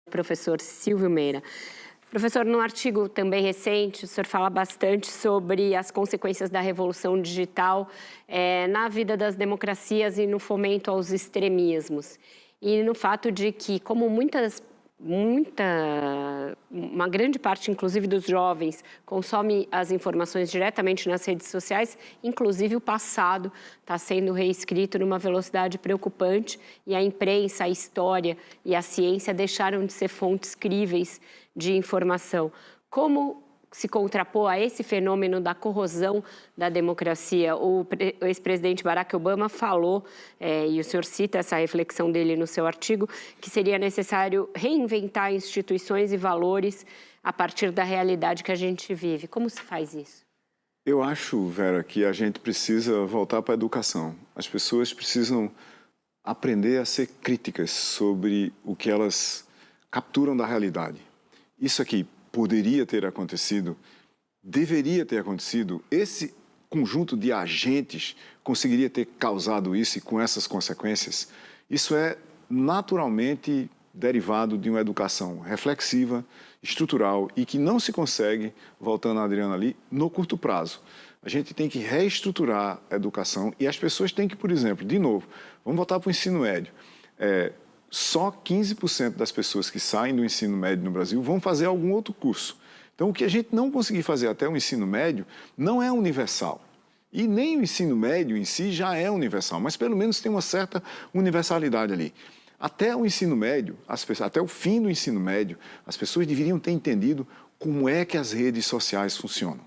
Professor Silvio Meira. Professor, num artigo também recente, o senhor fala bastante sobre as consequências da revolução digital na vida das democracias e no fomento aos extremismos. E no fato de que, como uma grande parte, inclusive, dos jovens consome as informações diretamente nas redes sociais, inclusive o passado está sendo reescrito numa velocidade preocupante e a imprensa, a história e a ciência deixaram de ser fontes críveis de informação. Como se contrapor a esse fenômeno da corrosão da democracia? O ex-presidente Barack Obama falou, e o senhor cita essa reflexão dele no seu artigo, que seria necessário reinventar instituições e valores a partir da realidade que a gente vive. Como se faz isso? Eu acho, Vera, que a gente precisa voltar para a educação. As pessoas precisam aprender a ser críticas sobre o que elas capturam da realidade. Isso aqui poderia ter acontecido, deveria ter acontecido, esse conjunto de agentes conseguiria ter causado isso e com essas consequências. Isso é naturalmente derivado de uma educação reflexiva, estrutural e que não se consegue, voltando a Adriana ali, no curto prazo. A gente tem que reestruturar a educação e as pessoas têm que, por exemplo, de novo, vamos voltar para o ensino médio. Só 15% das pessoas que saem do ensino médio no Brasil vão fazer algum outro curso. Então, o que a gente não conseguir fazer até o ensino médio não é universal. E nem o ensino médio em si já é universal, mas pelo menos tem uma certa universalidade ali. Até o ensino médio, até o fim do ensino médio, as pessoas deveriam ter entendido como é que as redes sociais funcionam.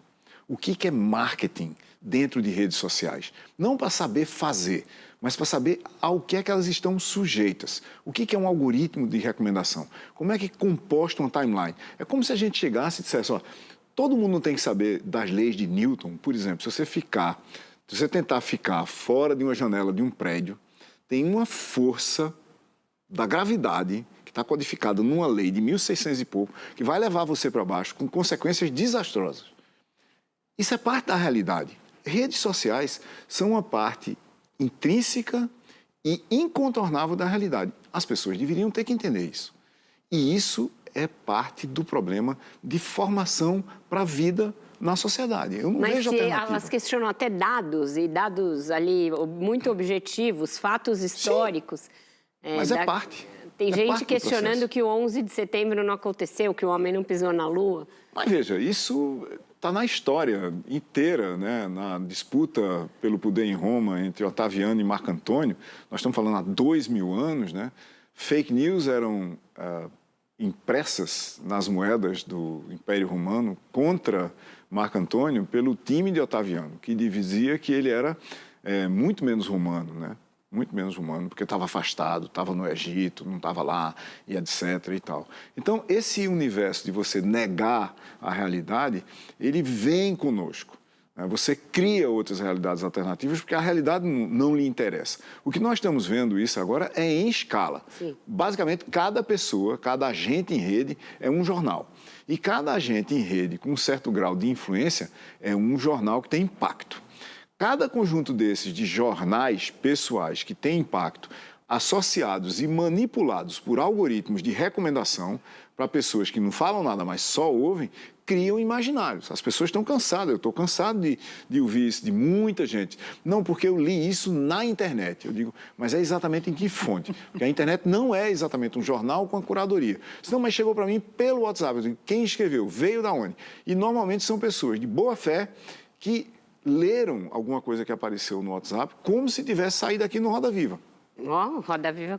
O que é marketing dentro de redes sociais? Não para saber fazer, mas para saber ao que é que elas estão sujeitas. O que é um algoritmo de recomendação? Como é que composta uma timeline? É como se a gente chegasse e dissesse, ó, todo mundo tem que saber das leis de Newton. Por exemplo, se você tentar ficar fora de uma janela de um prédio, tem uma força da gravidade que está codificada numa lei de 1600 e pouco, que vai levar você para baixo com consequências desastrosas. Isso é parte da realidade. Redes sociais são uma parte intrínseca e incontornável da realidade. As pessoas deveriam ter que entender isso. E isso é parte do problema de formação para a vida na sociedade. Eu não vejo alternativa. Mas elas questionam até dados, e dados ali muito objetivos, fatos históricos. Sim, mas é parte. Tem gente questionando que o 11 de setembro não aconteceu, que o homem não pisou na Lua. Mas veja, isso está na história inteira, né? Na disputa pelo poder em Roma entre Otaviano e Marco Antônio. Nós estamos falando há 2000 anos, né? Fake news eram impressas nas moedas do Império Romano contra Marco Antônio pelo time de Otaviano, que dizia que ele era muito menos romano, né? Muito menos humano, porque estava afastado, estava no Egito, não estava lá, e etc. e tal. Então, esse universo de você negar a realidade, ele vem conosco. Você cria outras realidades alternativas, porque a realidade não lhe interessa. O que nós estamos vendo isso agora é em escala. Sim. Basicamente, cada pessoa, cada agente em rede é um jornal. E cada agente em rede com um certo grau de influência é um jornal que tem impacto. Cada conjunto desses de jornais pessoais que têm impacto, associados e manipulados por algoritmos de recomendação para pessoas que não falam nada, mas só ouvem, criam imaginários. As pessoas estão cansadas, eu estou cansado de ouvir isso de muita gente. Não, porque eu li isso na internet. Eu digo, mas é exatamente em que fonte? Porque a internet não é exatamente um jornal com a curadoria. Senão, mas chegou para mim pelo WhatsApp. Eu digo, quem escreveu? Veio da onde? E normalmente são pessoas de boa fé que leram alguma coisa que apareceu no WhatsApp como se tivesse saído aqui no Roda Viva. Roda Viva